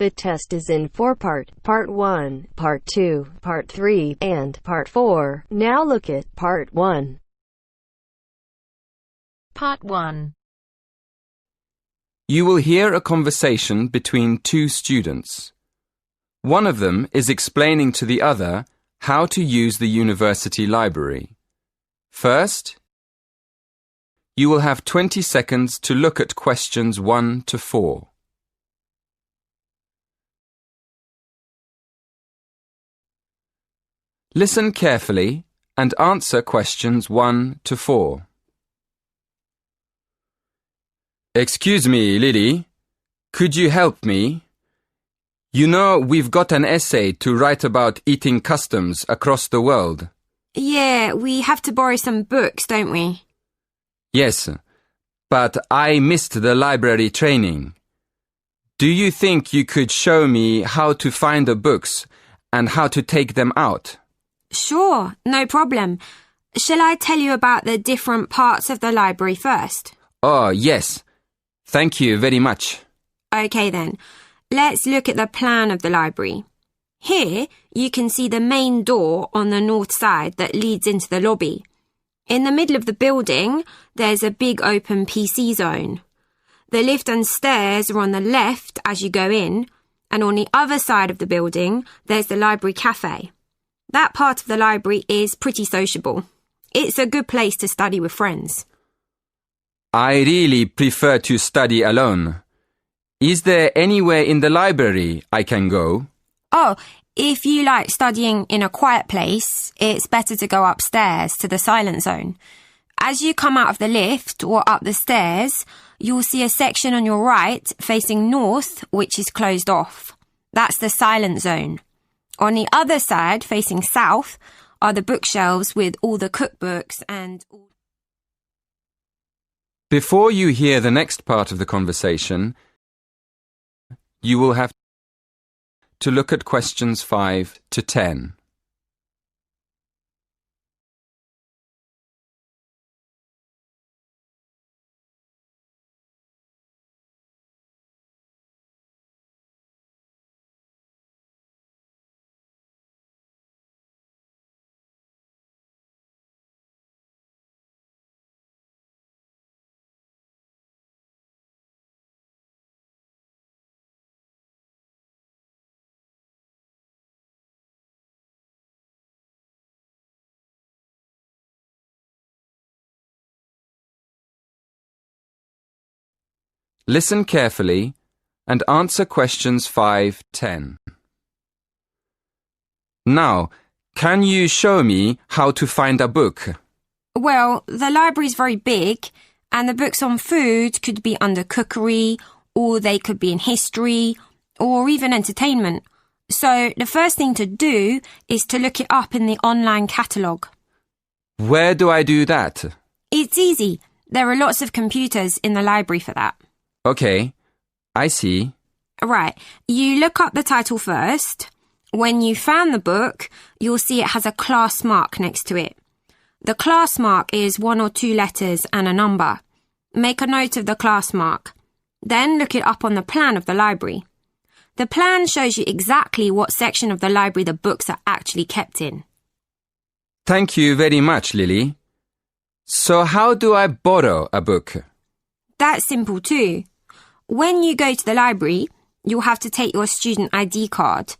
The test is in 4 parts: Part 1, Part 2, Part 3, and Part 4. Now look at Part 1. Part 1. You will hear a conversation between two students. One of them is explaining to the other how to use the university library. First, you will have 20 seconds to look at questions 1 to 4. Listen carefully and answer questions 1 to 4. Excuse me, Lily. Could you help me? You know, we've got an essay to write about eating customs across the world. Yeah, we have to borrow some books, don't we? Yes, but I missed the library training. Do you think you could show me how to find the books and how to take them out? Sure, no problem. Shall I tell you about the different parts of the library first? Oh, yes. Thank you very much. Okay then, let's look at the plan of the library. Here, you can see the main door on the north side that leads into the lobby. In the middle of the building, there's a big open PC zone. The lift and stairs are on the left as you go in, and on the other side of the building, there's the library cafe. That part of the library is pretty sociable. It's a good place to study with friends. I really prefer to study alone. Is there anywhere in the library I can go? Oh, if you like studying in a quiet place, it's better to go upstairs to the silent zone. As you come out of the lift or up the stairs, you'll see a section on your right facing north which is closed off. That's the silent zone. On the other side, facing south, are the bookshelves with all the cookbooks and... Before you hear the next part of the conversation, you will have to look at questions 5 to 10. Listen carefully and answer questions 5 to 10. Now, can you show me how to find a book? Well, the library's very big, and the books on food could be under cookery, or they could be in history, or even entertainment. So the first thing to do is to look it up in the online catalogue. Where do I do that? It's easy. There are lots of computers in the library for that. Okay, I see. Right, you look up the title first. When you found the book, you'll see it has a class mark next to it. The class mark is 1 or 2 letters and a number. Make a note of the class mark. Then look it up on the plan of the library. The plan shows you exactly what section of the library the books are actually kept in. Thank you very much, Lily. So how do I borrow a book? That's simple too. When you go to the library, you'll have to take your student ID card.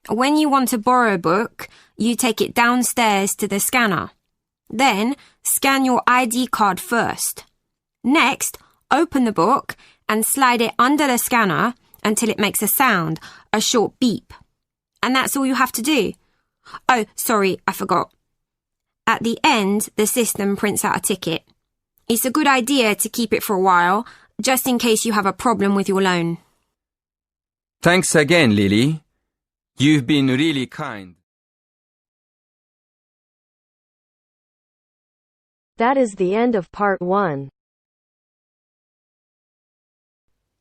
When you want to borrow a book, you take it downstairs to the scanner. Then, scan your ID card first. Next, open the book and slide it under the scanner until it makes a sound, a short beep. And that's all you have to do. Oh, sorry, I forgot. At the end, the system prints out a ticket. It's a good idea to keep it for a while, just in case you have a problem with your loan. Thanks again, Lily. You've been really kind. That is the end of Part 1.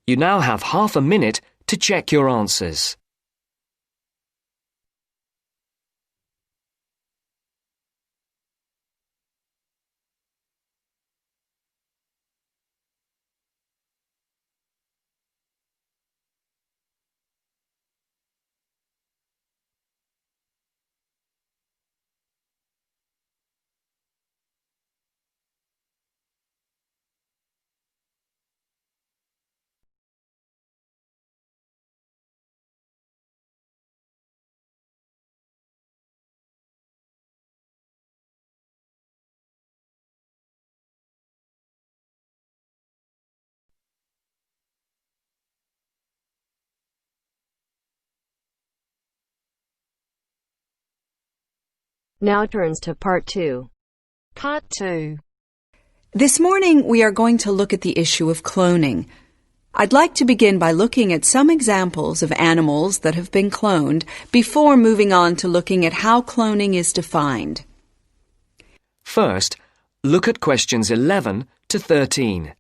You now have half a minute to check your answers. Now turns to Part 2. Part 2. This morning we are going to look at the issue of cloning. I'd like to begin by looking at some examples of animals that have been cloned before moving on to looking at how cloning is defined. First, look at questions 11 to 13.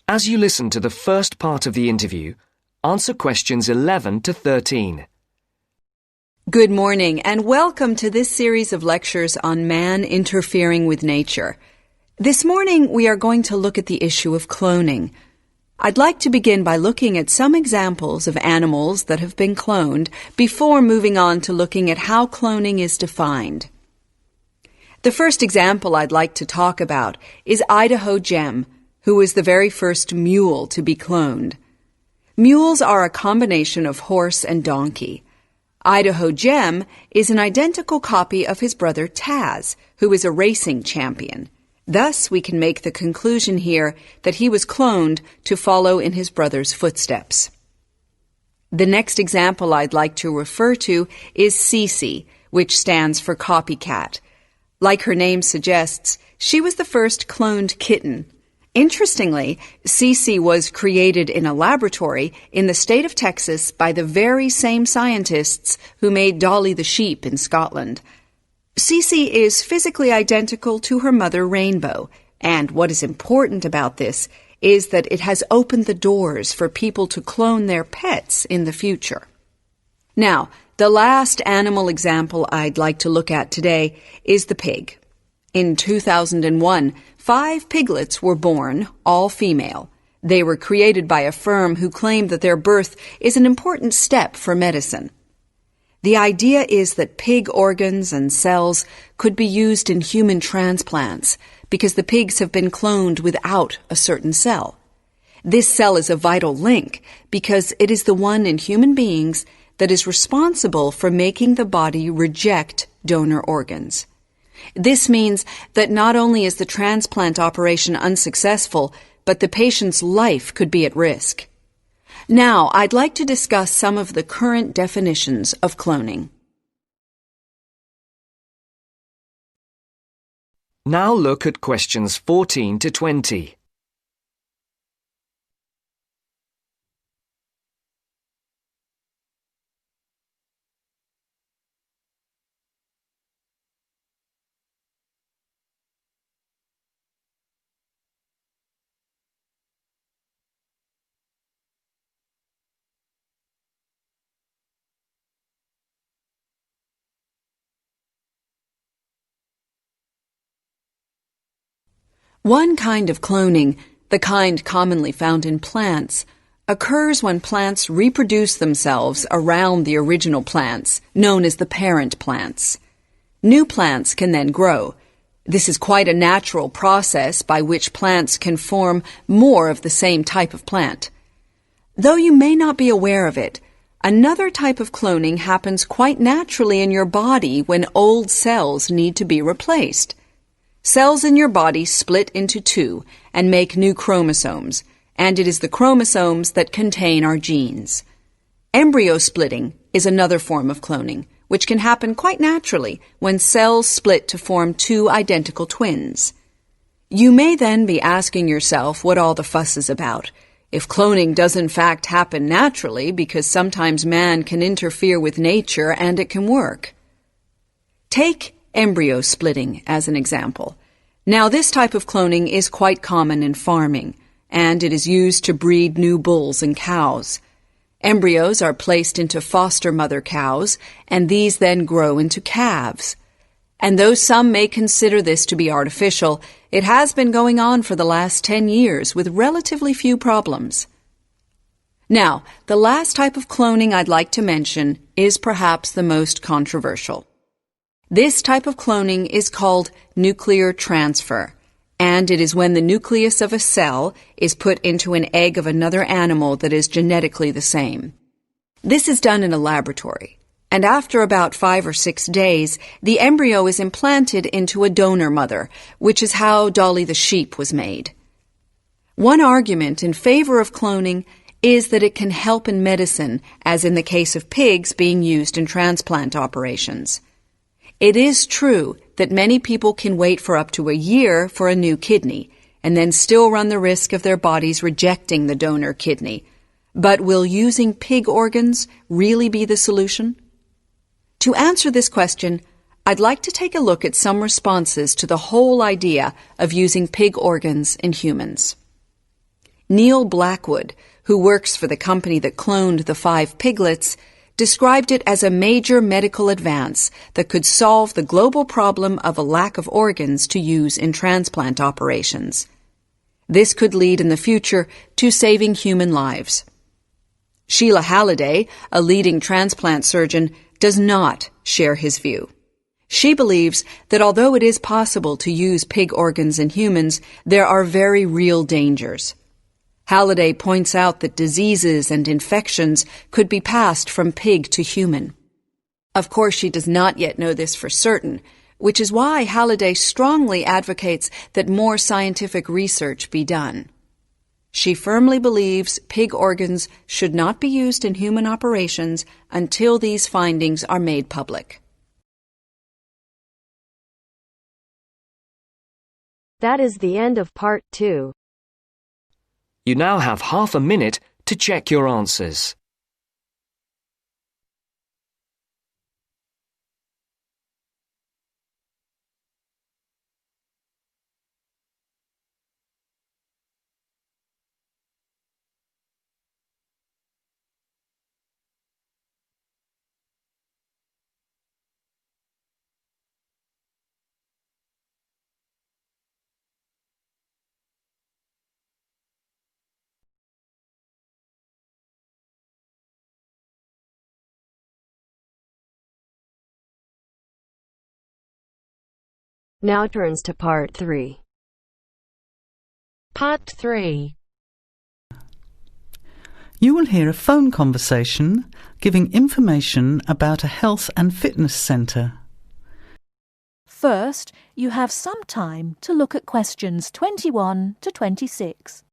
As you listen to the first part of the interview, answer questions 11 to 13. Good morning and welcome to this series of lectures on man interfering with nature. This morning we are going to look at the issue of cloning. I'd like to begin by looking at some examples of animals that have been cloned before moving on to looking at how cloning is defined. The first example I'd like to talk about is Idaho Gem, who was the very first mule to be cloned. Mules are a combination of horse and donkey. Idaho Gem is an identical copy of his brother Taz, who is a racing champion. Thus, we can make the conclusion here that he was cloned to follow in his brother's footsteps. The next example I'd like to refer to is Cece, which stands for copycat. Like her name suggests, she was the first cloned kitten. Interestingly, Cece was created in a laboratory in the state of Texas by the very same scientists who made Dolly the sheep in Scotland. Cece is physically identical to her mother Rainbow, and what is important about this is that it has opened the doors for people to clone their pets in the future. Now, the last animal example I'd like to look at today is the pig. In 2001, 5 piglets were born, all female. They were created by a firm who claimed that their birth is an important step for medicine. The idea is that pig organs and cells could be used in human transplants because the pigs have been cloned without a certain cell. This cell is a vital link because it is the one in human beings that is responsible for making the body reject donor organs. This means that not only is the transplant operation unsuccessful, but the patient's life could be at risk. Now, I'd like to discuss some of the current definitions of cloning. Now look at questions 14 to 20. One kind of cloning, the kind commonly found in plants, occurs when plants reproduce themselves around the original plants, known as the parent plants. New plants can then grow. This is quite a natural process by which plants can form more of the same type of plant. Though you may not be aware of it, another type of cloning happens quite naturally in your body when old cells need to be replaced. Cells in your body split into 2 and make new chromosomes, and it is the chromosomes that contain our genes. Embryo splitting is another form of cloning, which can happen quite naturally when cells split to form 2 identical twins. You may then be asking yourself what all the fuss is about, if cloning does in fact happen naturally because sometimes man can interfere with nature and it can work. Take embryo splitting as an example. Now, this type of cloning is quite common in farming, and it is used to breed new bulls and cows. Embryos are placed into foster mother cows, and these then grow into calves. And though some may consider this to be artificial, it has been going on for the last 10 years with relatively few problems. Now, the last type of cloning I'd like to mention is perhaps the most controversial. This type of cloning is called nuclear transfer, and it is when the nucleus of a cell is put into an egg of another animal that is genetically the same. This is done in a laboratory, and after about 5 or 6 days, the embryo is implanted into a donor mother, which is how Dolly the sheep was made. One argument in favor of cloning is that it can help in medicine, as in the case of pigs being used in transplant operations. It is true that many people can wait for up to a year for a new kidney, and then still run the risk of their bodies rejecting the donor kidney. But will using pig organs really be the solution? To answer this question, I'd like to take a look at some responses to the whole idea of using pig organs in humans. Neil Blackwood, who works for the company that cloned the 5 piglets, described it as a major medical advance that could solve the global problem of a lack of organs to use in transplant operations. This could lead in the future to saving human lives. Sheila Halliday, a leading transplant surgeon, does not share his view. She believes that although it is possible to use pig organs in humans, there are very real dangers. Halliday points out that diseases and infections could be passed from pig to human. Of course, she does not yet know this for certain, which is why Halliday strongly advocates that more scientific research be done. She firmly believes pig organs should not be used in human operations until these findings are made public. That is the end of part 2. You now have half a minute to check your answers. Now turns to part 3. Part 3. You will hear a phone conversation giving information about a health and fitness centre. First, you have some time to look at questions 21 to 26.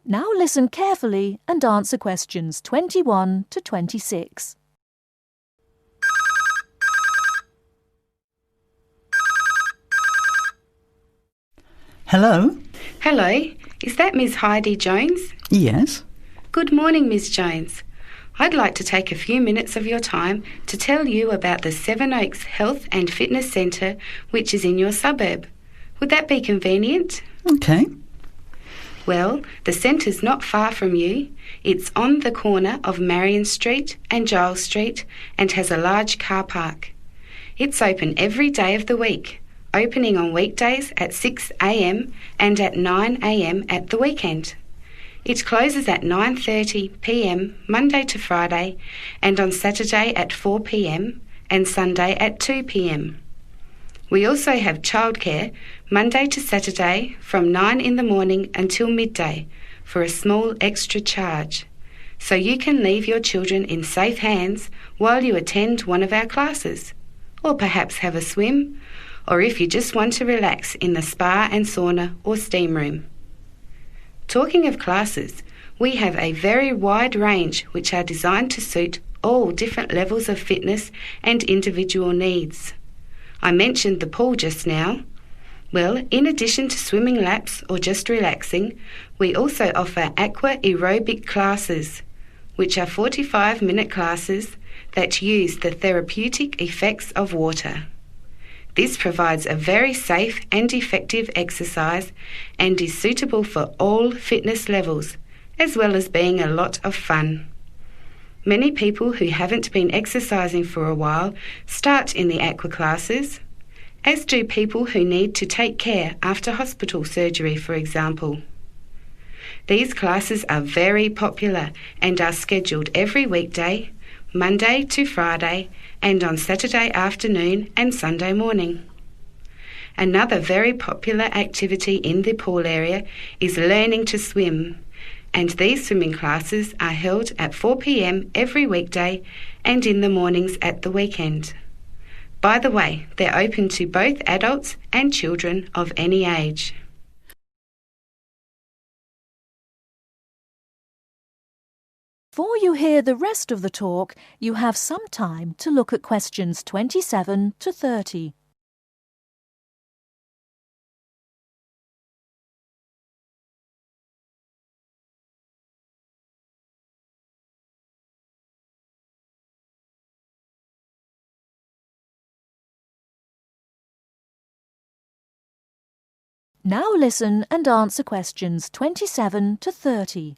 Now listen carefully and answer questions 21 to 26. Hello? Hello, is that Miss Heidi Jones? Yes? Good morning, Miss Jones. I'd like to take a few minutes of your time to tell you about the Seven Oaks Health and Fitness Centre, which is in your suburb. Would that be convenient? Okay. Well, the centre's not far from you. It's on the corner of Marion Street and Giles Street and has a large car park. It's open every day of the week, opening on weekdays at 6 a.m. and at 9 a.m. at the weekend. It closes at 9:30 p.m. Monday to Friday and on Saturday at 4 p.m. and Sunday at 2 p.m. We also have childcare Monday to Saturday from 9 in the morning until midday for a small extra charge, so you can leave your children in safe hands while you attend one of our classes, or perhaps have a swim, or if you just want to relax in the spa and sauna or steam room. Talking of classes, we have a very wide range which are designed to suit all different levels of fitness and individual needs. I mentioned the pool just now. Well, in addition to swimming laps or just relaxing, we also offer aqua aerobic classes, which are 45-minute classes that use the therapeutic effects of water. This provides a very safe and effective exercise and is suitable for all fitness levels, as well as being a lot of fun. Many people who haven't been exercising for a while start in the aqua classes, as do people who need to take care after hospital surgery, for example. These classes are very popular and are scheduled every weekday, Monday to Friday, and on Saturday afternoon and Sunday morning. Another very popular activity in the pool area is learning to swim, and these swimming classes are held at 4 p.m. every weekday and in the mornings at the weekend. By the way, they're open to both adults and children of any age. Before you hear the rest of the talk, you have some time to look at questions 27 to 30. Now listen and answer questions 27 to 30.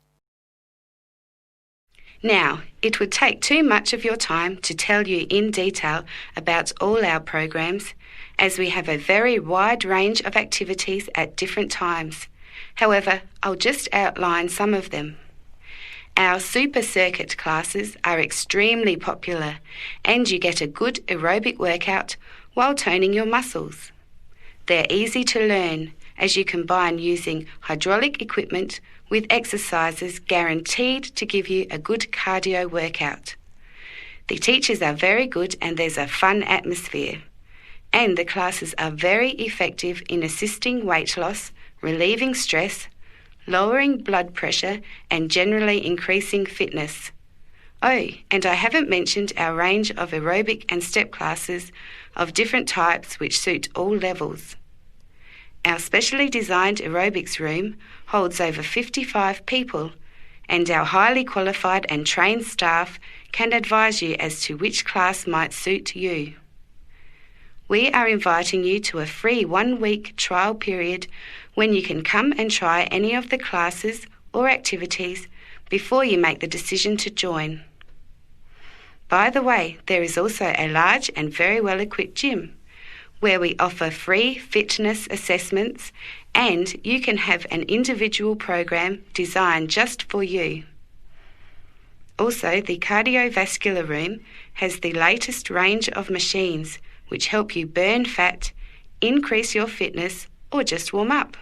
Now, it would take too much of your time to tell you in detail about all our programs, as we have a very wide range of activities at different times. However, I'll just outline some of them. Our super circuit classes are extremely popular, and you get a good aerobic workout while toning your muscles. They're easy to learn, as you combine using hydraulic equipment with exercises guaranteed to give you a good cardio workout. The teachers are very good and there's a fun atmosphere. And the classes are very effective in assisting weight loss, relieving stress, lowering blood pressure and generally increasing fitness. Oh, and I haven't mentioned our range of aerobic and step classes of different types which suit all levels. Our specially designed aerobics room holds over 55 people, and our highly qualified and trained staff can advise you as to which class might suit you. We are inviting you to a free 1-week trial period when you can come and try any of the classes or activities before you make the decision to join. By the way, there is also a large and very well-equipped gym, where we offer free fitness assessments, and you can have an individual program designed just for you. Also, the cardiovascular room has the latest range of machines which help you burn fat, increase your fitness, or just warm up.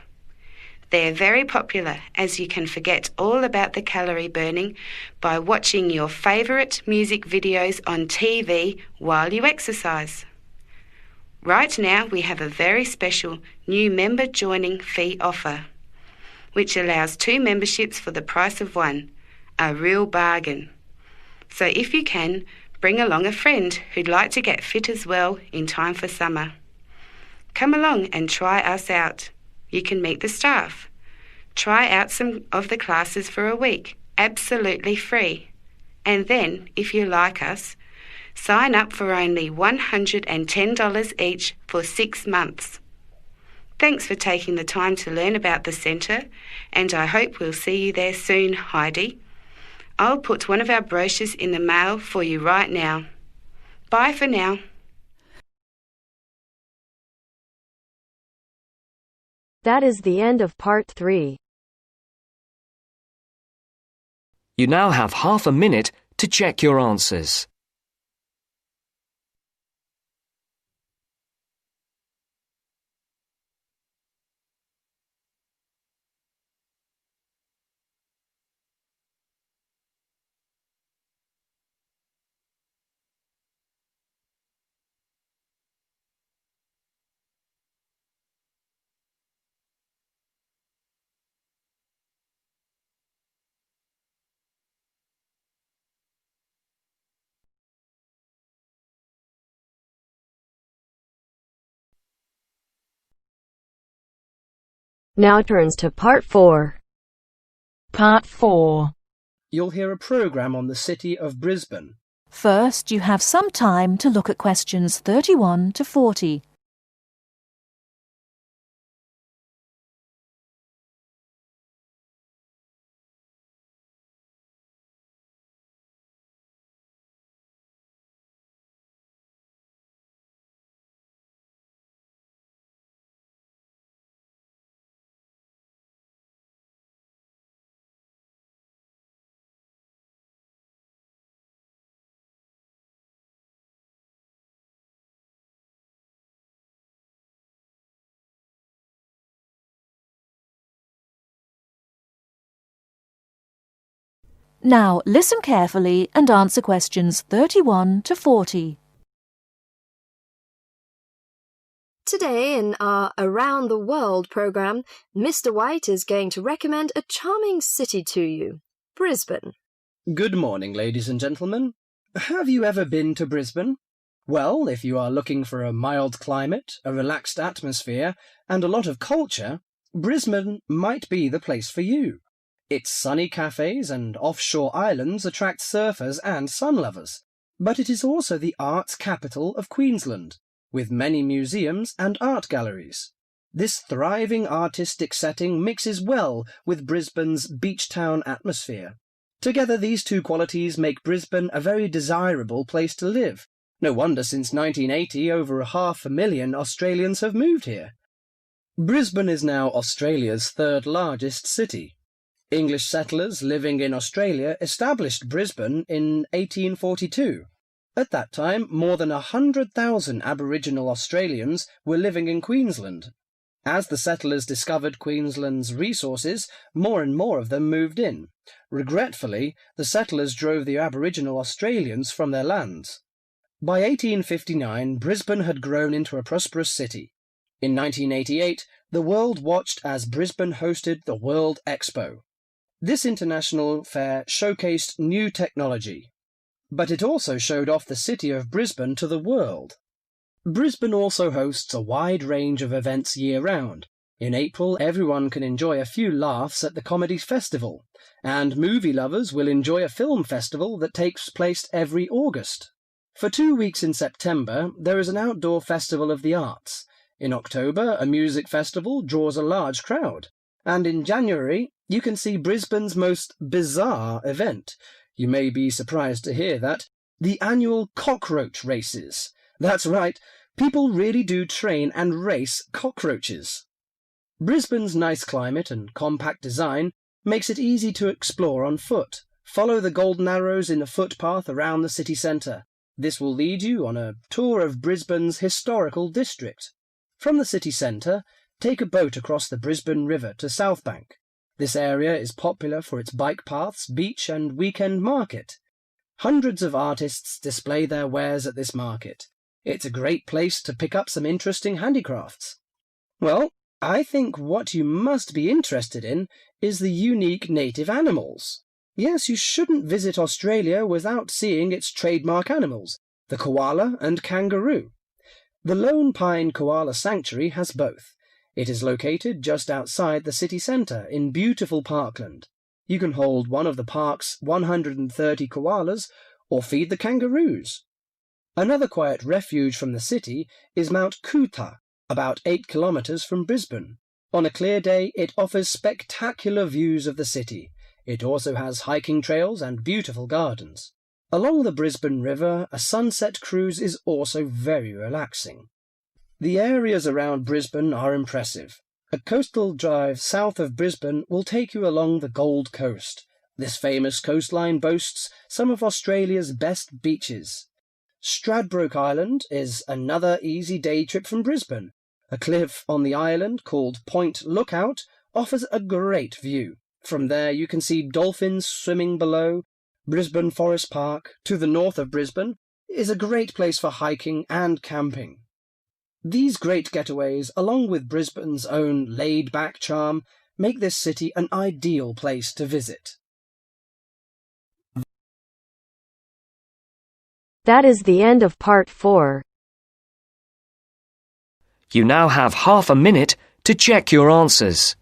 They're very popular, as you can forget all about the calorie burning by watching your favourite music videos on TV while you exercise. Right now we have a very special new member joining fee offer, which allows 2 memberships for the price of 1, a real bargain. So if you can, bring along a friend who'd like to get fit as well in time for summer. Come along and try us out. You can meet the staff. Try out some of the classes for a week, absolutely free. And then, if you like us, sign up for only $110 each for 6 months. Thanks for taking the time to learn about the centre, and I hope we'll see you there soon, Heidi. I'll put one of our brochures in the mail for you right now. Bye for now. That is the end of part 3. You now have half a minute to check your answers. Now turns to part 4. Part 4. You'll hear a programme on the city of Brisbane. First, you have some time to look at questions 31 to 40. Now listen carefully and answer questions 31 to 40. Today in our Around the World programme, Mr. White is going to recommend a charming city to you, Brisbane. Good morning, ladies and gentlemen. Have you ever been to Brisbane? Well, if you are looking for a mild climate, a relaxed atmosphere, and a lot of culture, Brisbane might be the place for you. Its sunny cafes and offshore islands attract surfers and sun lovers, but it is also the arts capital of Queensland, with many museums and art galleries. This thriving artistic setting mixes well with Brisbane's beach town atmosphere. Together these two qualities make Brisbane a very desirable place to live. No wonder since 1980 over 500,000 Australians have moved here. Brisbane is now Australia's third largest city. English settlers living in Australia established Brisbane in 1842. At that time, more than 100,000 Aboriginal Australians were living in Queensland. As the settlers discovered Queensland's resources, more and more of them moved in. Regretfully, the settlers drove the Aboriginal Australians from their lands. By 1859, Brisbane had grown into a prosperous city. In 1988, the world watched as Brisbane hosted the World Expo. This international fair showcased new technology, but it also showed off the city of Brisbane to the world. Brisbane also hosts a wide range of events year-round. In April, everyone can enjoy a few laughs at the Comedy Festival, and movie lovers will enjoy a film festival that takes place every August. For 2 weeks in September, there is an outdoor festival of the arts. In October, a music festival draws a large crowd. And in January, you can see Brisbane's most bizarre event. You may be surprised to hear that. The annual cockroach races. That's right, people really do train and race cockroaches. Brisbane's nice climate and compact design makes it easy to explore on foot. Follow the golden arrows in a footpath around the city centre. This will lead you on a tour of Brisbane's historical district. From the city centre, take a boat across the Brisbane River to South Bank. This area is popular for its bike paths, beach and weekend market. Hundreds of artists display their wares at this market. It's a great place to pick up some interesting handicrafts. Well, I think what you must be interested in is the unique native animals. Yes, you shouldn't visit Australia without seeing its trademark animals, the koala and kangaroo. The Lone Pine Koala Sanctuary has both. It is located just outside the city centre in beautiful parkland. You can hold one of the park's 130 koalas or feed the kangaroos. Another quiet refuge from the city is Mount Coot-tha, about 8 kilometres from Brisbane. On a clear day, it offers spectacular views of the city. It also has hiking trails and beautiful gardens. Along the Brisbane River, a sunset cruise is also very relaxing. The areas around Brisbane are impressive. A coastal drive south of Brisbane will take you along the Gold Coast. This famous coastline boasts some of Australia's best beaches. Stradbroke Island is another easy day trip from Brisbane. A cliff on the island called Point Lookout offers a great view. From there you can see dolphins swimming below. Brisbane Forest Park, to the north of Brisbane, is a great place for hiking and camping. These great getaways, along with Brisbane's own laid-back charm, make this city an ideal place to visit. That is the end of part 4. You now have half a minute to check your answers.